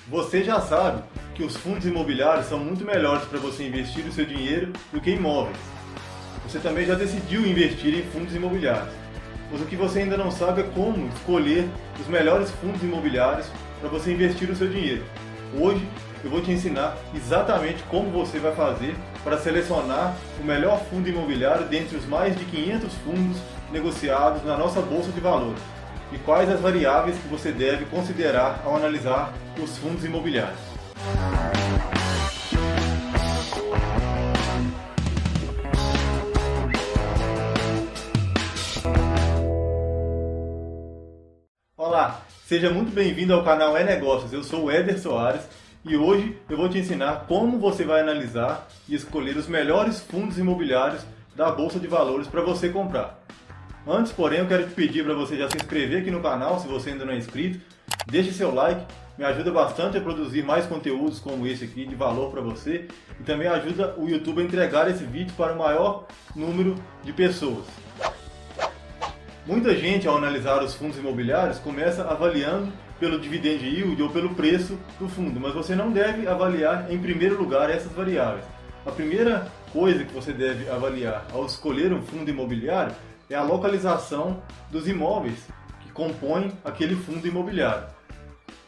Você já sabe que os fundos imobiliários são muito melhores para você investir o seu dinheiro do que imóveis. Você também já decidiu investir em fundos imobiliários. Mas o que você ainda não sabe é como escolher os melhores fundos imobiliários para você investir o seu dinheiro. Hoje eu vou te ensinar exatamente como você vai fazer para selecionar o melhor fundo imobiliário dentre os mais de 500 fundos negociados na nossa Bolsa de Valores e quais as variáveis que você deve considerar ao analisar os fundos imobiliários. Olá, seja muito bem-vindo ao canal Negócios. Eu sou o Éder Soares e hoje eu vou te ensinar como você vai analisar e escolher os melhores fundos imobiliários da Bolsa de Valores para você comprar. Antes, porém, eu quero te pedir para você já se inscrever aqui no canal, se você ainda não é inscrito. Deixe seu like, me ajuda bastante a produzir mais conteúdos como esse aqui, de valor para você. E também ajuda o YouTube a entregar esse vídeo para o maior número de pessoas. Muita gente, ao analisar os fundos imobiliários, começa avaliando pelo dividend yield ou pelo preço do fundo, mas você não deve avaliar em primeiro lugar essas variáveis. A primeira coisa que você deve avaliar ao escolher um fundo imobiliário é a localização dos imóveis que compõem aquele fundo imobiliário.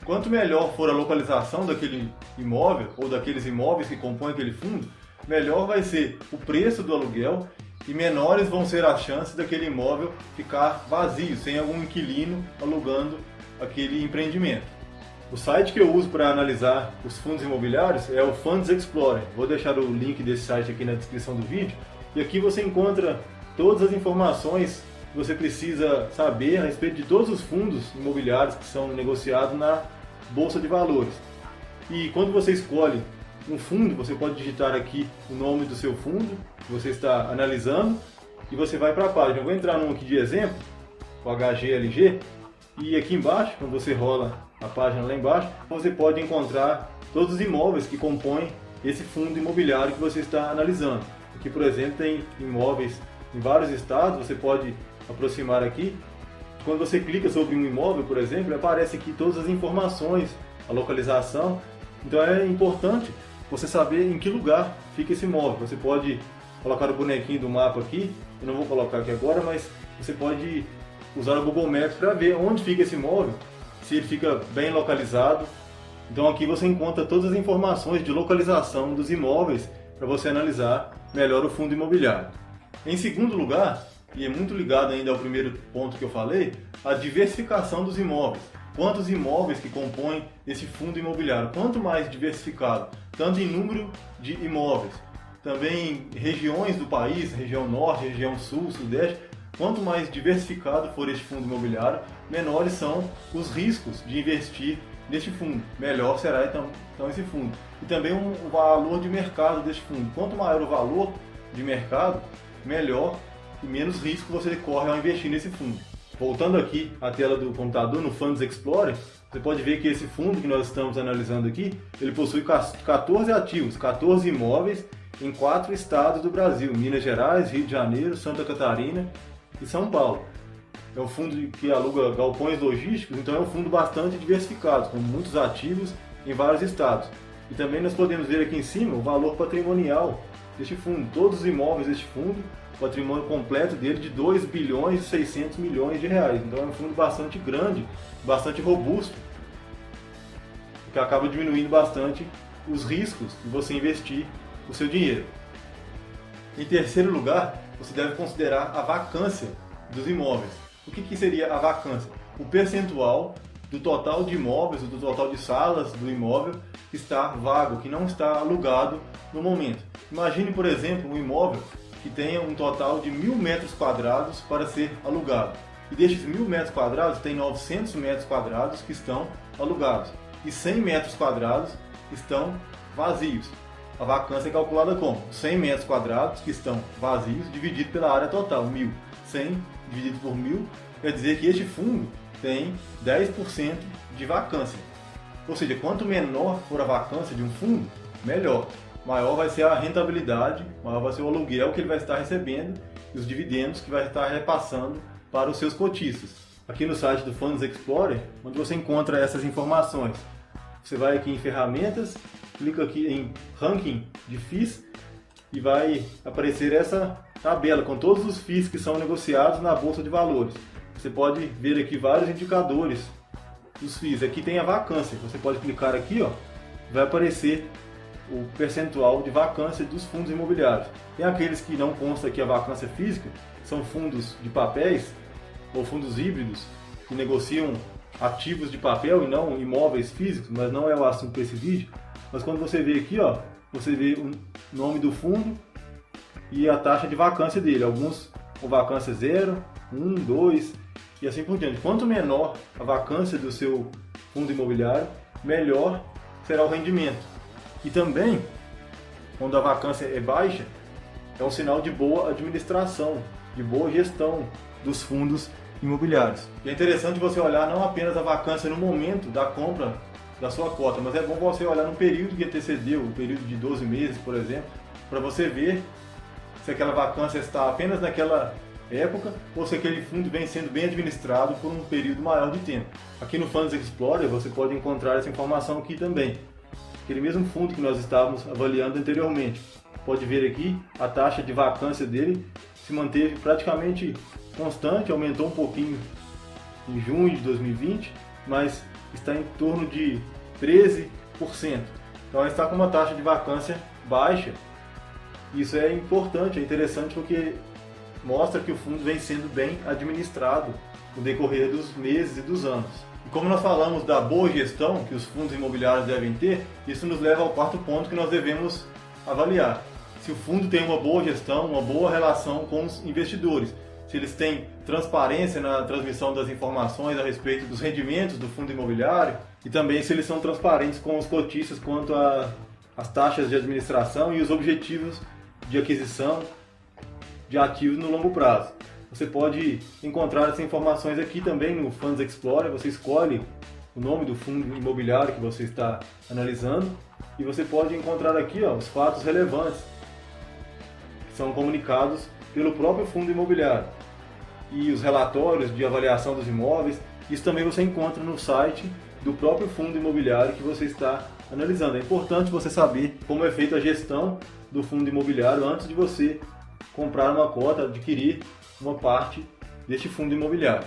Quanto melhor for a localização daquele imóvel ou daqueles imóveis que compõem aquele fundo, melhor vai ser o preço do aluguel e menores vão ser as chances daquele imóvel ficar vazio, sem algum inquilino alugando aquele empreendimento. O site que eu uso para analisar os fundos imobiliários é o Funds Explorer. Vou deixar o link desse site aqui na descrição do vídeo. E aqui você encontra todas as informações que você precisa saber a respeito de todos os fundos imobiliários que são negociados na Bolsa de Valores. E quando você escolhe um fundo, você pode digitar aqui o nome do seu fundo que você está analisando e você vai para a página. Eu vou entrar num aqui de exemplo, o HGLG, e aqui embaixo, quando você rola a página lá embaixo, você pode encontrar todos os imóveis que compõem esse fundo imobiliário que você está analisando. Aqui, por exemplo, tem imóveis em vários estados, você pode aproximar aqui. Quando você clica sobre um imóvel, por exemplo, aparece aqui todas as informações, a localização. Então é importante você saber em que lugar fica esse imóvel. Você pode colocar o bonequinho do mapa aqui, eu não vou colocar aqui agora, mas você pode usar o Google Maps para ver onde fica esse imóvel, se ele fica bem localizado. Então aqui você encontra todas as informações de localização dos imóveis para você analisar melhor o fundo imobiliário. Em segundo lugar, e é muito ligado ainda ao primeiro ponto que eu falei, a diversificação dos imóveis. Quantos imóveis que compõem esse fundo imobiliário? Quanto mais diversificado, tanto em número de imóveis, também em regiões do país, região norte, região sul, sudeste, quanto mais diversificado for este fundo imobiliário, menores são os riscos de investir neste fundo. Melhor será então esse fundo. E também o valor de mercado deste fundo. Quanto maior o valor de mercado, melhor e menos risco você corre ao investir nesse fundo. Voltando aqui à tela do computador, no Funds Explorer, você pode ver que esse fundo que nós estamos analisando aqui, ele possui 14 ativos, 14 imóveis em 4 estados do Brasil: Minas Gerais, Rio de Janeiro, Santa Catarina e São Paulo. É um fundo que aluga galpões logísticos, então é um fundo bastante diversificado, com muitos ativos em vários estados. E também nós podemos ver aqui em cima o valor patrimonial deste fundo. Todos os imóveis deste fundo, o patrimônio completo dele de 2 bilhões e 600 milhões de reais. Então é um fundo bastante grande, bastante robusto, que acaba diminuindo bastante os riscos de você investir o seu dinheiro. Em terceiro lugar, você deve considerar a vacância dos imóveis. O que seria a vacância? O percentual do total de imóveis, do total de salas do imóvel que está vago, que não está alugado no momento. Imagine, por exemplo, um imóvel que tenha um total de 1.000 metros quadrados para ser alugado. E destes 1.000 metros quadrados, tem 900 metros quadrados que estão alugados. E 100 metros quadrados estão vazios. A vacância é calculada como 100 metros quadrados que estão vazios dividido pela área total, 1.000. 100 dividido por 1.000 quer dizer que este fundo tem 10% de vacância. Ou seja, quanto menor for a vacância de um fundo, melhor. Maior vai ser a rentabilidade, maior vai ser o aluguel que ele vai estar recebendo e os dividendos que vai estar repassando para os seus cotistas. Aqui no site do Funds Explorer, onde você encontra essas informações. Você vai aqui em ferramentas, clica aqui em ranking de FIIs e vai aparecer essa tabela com todos os FIIs que são negociados na Bolsa de Valores. Você pode ver aqui vários indicadores dos FIIs. Aqui tem a vacância. Você pode clicar aqui, ó, vai aparecer o percentual de vacância dos fundos imobiliários. Tem aqueles que não consta aqui a vacância física, são fundos de papéis ou fundos híbridos que negociam ativos de papel e não imóveis físicos, mas não é o assunto desse vídeo. Mas quando você vê aqui, ó, você vê o nome do fundo e a taxa de vacância dele. Alguns com vacância 0, 1, 2 e assim por diante. Quanto menor a vacância do seu fundo imobiliário, melhor será o rendimento. E também, quando a vacância é baixa, é um sinal de boa administração, de boa gestão dos fundos imobiliários. E é interessante você olhar não apenas a vacância no momento da compra da sua cota, mas é bom você olhar no período que antecedeu, o período de 12 meses, por exemplo, para você ver se aquela vacância está apenas naquela época ou se aquele fundo vem sendo bem administrado por um período maior de tempo. Aqui no Funds Explorer você pode encontrar essa informação aqui também. Aquele mesmo fundo que nós estávamos avaliando anteriormente. Pode ver aqui a taxa de vacância dele se manteve praticamente constante, aumentou um pouquinho em junho de 2020, mas está em torno de 13%. Então ela está com uma taxa de vacância baixa. Isso é importante, é interessante porque mostra que o fundo vem sendo bem administrado no decorrer dos meses e dos anos. E como nós falamos da boa gestão que os fundos imobiliários devem ter, isso nos leva ao quarto ponto que nós devemos avaliar. Se o fundo tem uma boa gestão, uma boa relação com os investidores, se eles têm transparência na transmissão das informações a respeito dos rendimentos do fundo imobiliário e também se eles são transparentes com os cotistas quanto às taxas de administração e os objetivos de aquisição de ativos no longo prazo. Você pode encontrar essas informações aqui também no Funds Explorer. Você escolhe o nome do fundo imobiliário que você está analisando e você pode encontrar aqui, ó, os fatos relevantes que são comunicados pelo próprio fundo imobiliário e os relatórios de avaliação dos imóveis. Isso também você encontra no site do próprio fundo imobiliário que você está analisando. É importante você saber como é feita a gestão do fundo imobiliário antes de você comprar uma cota, adquirir uma parte deste fundo imobiliário.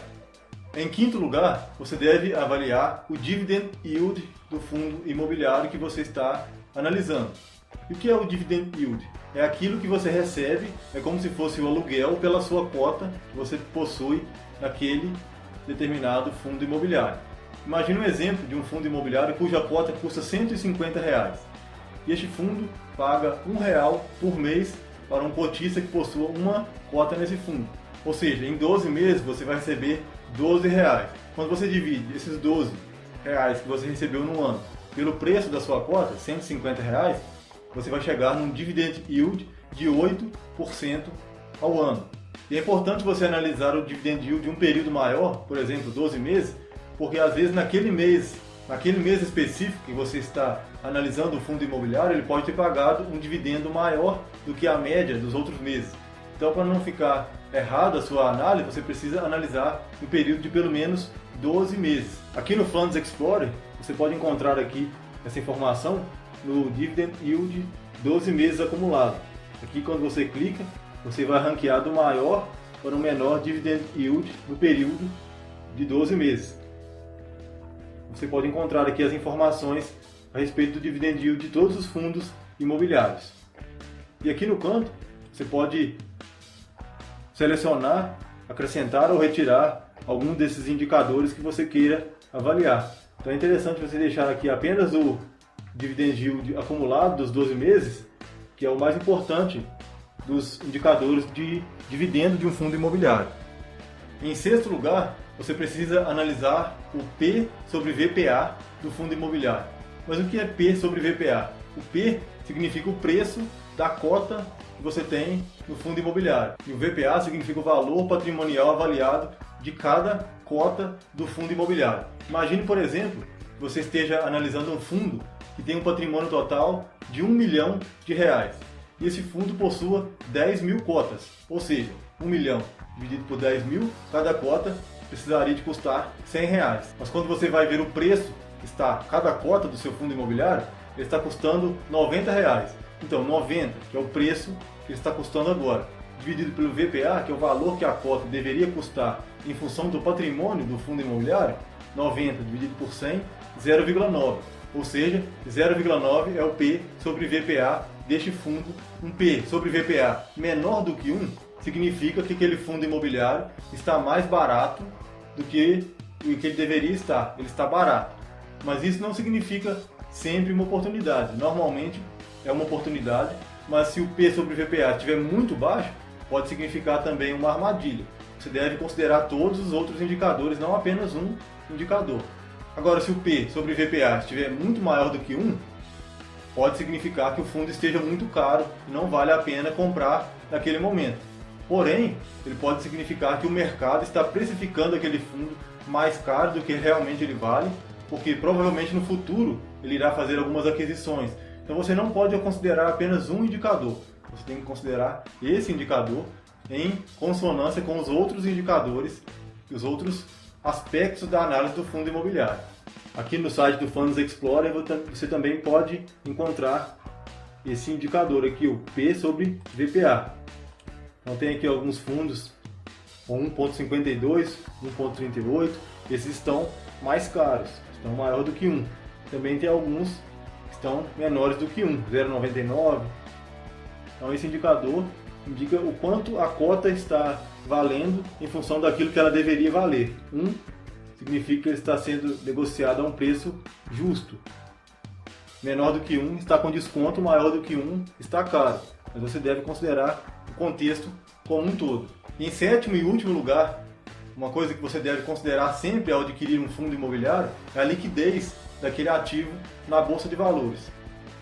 Em quinto lugar, você deve avaliar o dividend yield do fundo imobiliário que você está analisando. E o que é o dividend yield? É aquilo que você recebe, é como se fosse o aluguel pela sua cota que você possui naquele determinado fundo imobiliário. Imagine um exemplo de um fundo imobiliário cuja cota custa R$150. E este fundo paga R$1 por mês para um cotista que possua uma cota nesse fundo. Ou seja, em 12 meses você vai receber R$12. Quando você divide esses R$12 que você recebeu no ano pelo preço da sua cota, R$150, você vai chegar num dividend yield de 8% ao ano. E é importante você analisar o dividend yield de um período maior, por exemplo, 12 meses, porque às vezes naquele mês específico que você está analisando o fundo imobiliário, ele pode ter pagado um dividendo maior do que a média dos outros meses. Então, para não ficar errado a sua análise, você precisa analisar um período de pelo menos 12 meses. Aqui no Funds Explorer, você pode encontrar aqui essa informação no Dividend Yield 12 meses acumulado. Aqui, quando você clica, você vai ranquear do maior para o menor Dividend Yield no período de 12 meses. Você pode encontrar aqui as informações a respeito do Dividend Yield de todos os fundos imobiliários. E aqui no canto, você pode selecionar, acrescentar ou retirar algum desses indicadores que você queira avaliar. Então é interessante você deixar aqui apenas o Dividend Yield acumulado dos 12 meses, que é o mais importante dos indicadores de dividendo de um fundo imobiliário. Em sexto lugar, você precisa analisar o P sobre VPA do fundo imobiliário. Mas o que é P sobre VPA? O P significa o preço da cota que você tem no fundo imobiliário. E o VPA significa o valor patrimonial avaliado de cada cota do fundo imobiliário. Imagine, por exemplo, que você esteja analisando um fundo que tem um patrimônio total de R$1 milhão. E esse fundo possua 10 mil cotas. Ou seja, 1 milhão dividido por 10 mil, cada cota precisaria de custar R$100. Mas quando você vai ver o preço cada cota do seu fundo imobiliário, ele está custando R$90. Então 90, que é o preço que ele está custando agora, dividido pelo VPA, que é o valor que a cota deveria custar em função do patrimônio do fundo imobiliário, 90 dividido por 100, 0,9. Ou seja, 0,9 é o P sobre VPA deste fundo. Um P sobre VPA menor do que 1 significa que aquele fundo imobiliário está mais barato do que o que ele deveria estar. Ele está barato. Mas isso não significa sempre uma oportunidade. Normalmente é uma oportunidade, mas se o P sobre VPA estiver muito baixo, pode significar também uma armadilha. Você deve considerar todos os outros indicadores, não apenas um indicador. Agora, se o P sobre VPA estiver muito maior do que 1, pode significar que o fundo esteja muito caro e não vale a pena comprar naquele momento. Porém, ele pode significar que o mercado está precificando aquele fundo mais caro do que realmente ele vale, porque provavelmente no futuro ele irá fazer algumas aquisições. Então você não pode considerar apenas um indicador, você tem que considerar esse indicador em consonância com os outros indicadores e os outros aspectos da análise do fundo imobiliário. Aqui no site do Funds Explorer você também pode encontrar esse indicador aqui, o P sobre VPA. Então tem aqui alguns fundos com 1,52, 1,38, esses estão mais caros, estão maior do que 1. Também tem alguns que estão menores do que 1, 0,99. Então esse indicador indica o quanto a cota está valendo em função daquilo que ela deveria valer. 1 significa que ele está sendo negociado a um preço justo. Menor do que 1 está com desconto, maior do que 1 está caro. Mas você deve considerar o contexto como um todo. E em sétimo e último lugar, uma coisa que você deve considerar sempre ao adquirir um fundo imobiliário é a liquidez daquele ativo na Bolsa de Valores.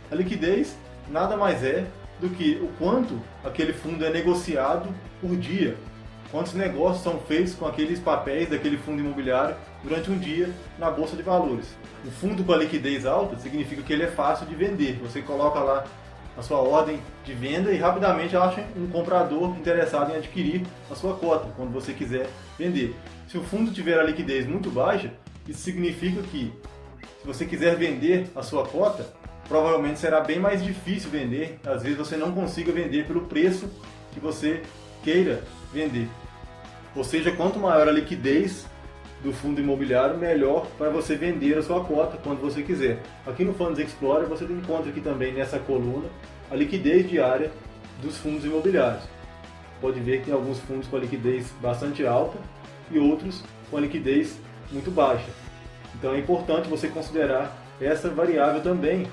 A liquidez nada mais é do que o quanto aquele fundo é negociado por dia, quantos negócios são feitos com aqueles papéis daquele fundo imobiliário durante um dia na Bolsa de Valores. Um fundo com a liquidez alta significa que ele é fácil de vender. Você coloca lá a sua ordem de venda e rapidamente acha um comprador interessado em adquirir a sua cota quando você quiser vender. Se o fundo tiver a liquidez muito baixa, isso significa que se você quiser vender a sua cota, provavelmente será bem mais difícil vender. Às vezes você não consiga vender pelo preço que você queira vender. Ou seja, quanto maior a liquidez do fundo imobiliário, melhor para você vender a sua cota quando você quiser. Aqui no Funds Explorer você encontra aqui também nessa coluna a liquidez diária dos fundos imobiliários. Pode ver que tem alguns fundos com a liquidez bastante alta e outros com a liquidez muito baixa. Então é importante você considerar essa variável também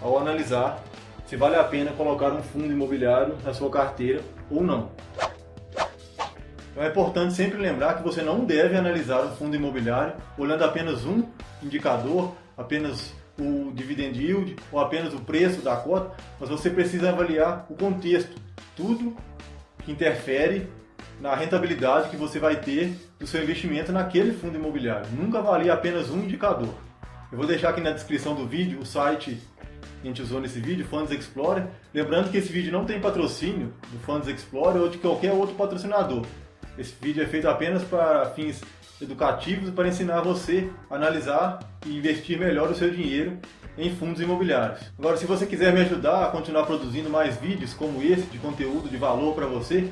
ao analisar se vale a pena colocar um fundo imobiliário na sua carteira ou não. Então é importante sempre lembrar que você não deve analisar um fundo imobiliário olhando apenas um indicador, apenas o dividend yield ou apenas o preço da cota, mas você precisa avaliar o contexto, tudo que interfere na rentabilidade que você vai ter do seu investimento naquele fundo imobiliário. Nunca avalie apenas um indicador. Eu vou deixar aqui na descrição do vídeo o site que a gente usou nesse vídeo, Funds Explorer. Lembrando que esse vídeo não tem patrocínio do Funds Explorer ou de qualquer outro patrocinador. Esse vídeo é feito apenas para fins educativos e para ensinar você a analisar e investir melhor o seu dinheiro em fundos imobiliários. Agora, se você quiser me ajudar a continuar produzindo mais vídeos como esse, de conteúdo de valor para você,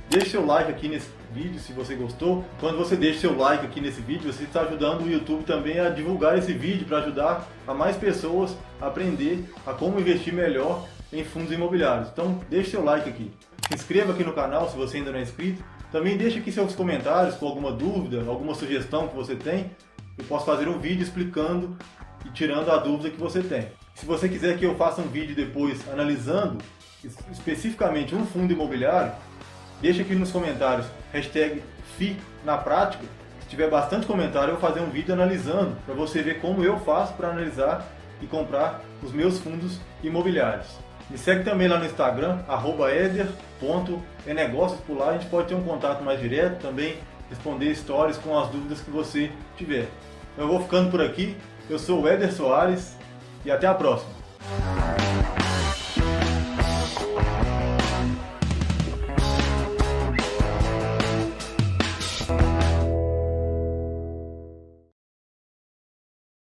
deixe seu like aqui nesse vídeo se você gostou. Quando você deixa seu like aqui nesse vídeo, você está ajudando o YouTube também a divulgar esse vídeo para ajudar a mais pessoas a aprender a como investir melhor em fundos imobiliários. Então, deixe seu like aqui. Se inscreva aqui no canal se você ainda não é inscrito. Também deixe aqui seus comentários com alguma dúvida, alguma sugestão que você tem. Eu posso fazer um vídeo explicando e tirando a dúvida que você tem. Se você quiser que eu faça um vídeo depois analisando especificamente um fundo imobiliário, deixa aqui nos comentários #FI na prática. Se tiver bastante comentário, eu vou fazer um vídeo analisando para você ver como eu faço para analisar e comprar os meus fundos imobiliários. Me segue também lá no Instagram, @eder.enegócios. Por lá a gente pode ter um contato mais direto, também responder stories com as dúvidas que você tiver. Eu vou ficando por aqui, eu sou o Éder Soares e até a próxima.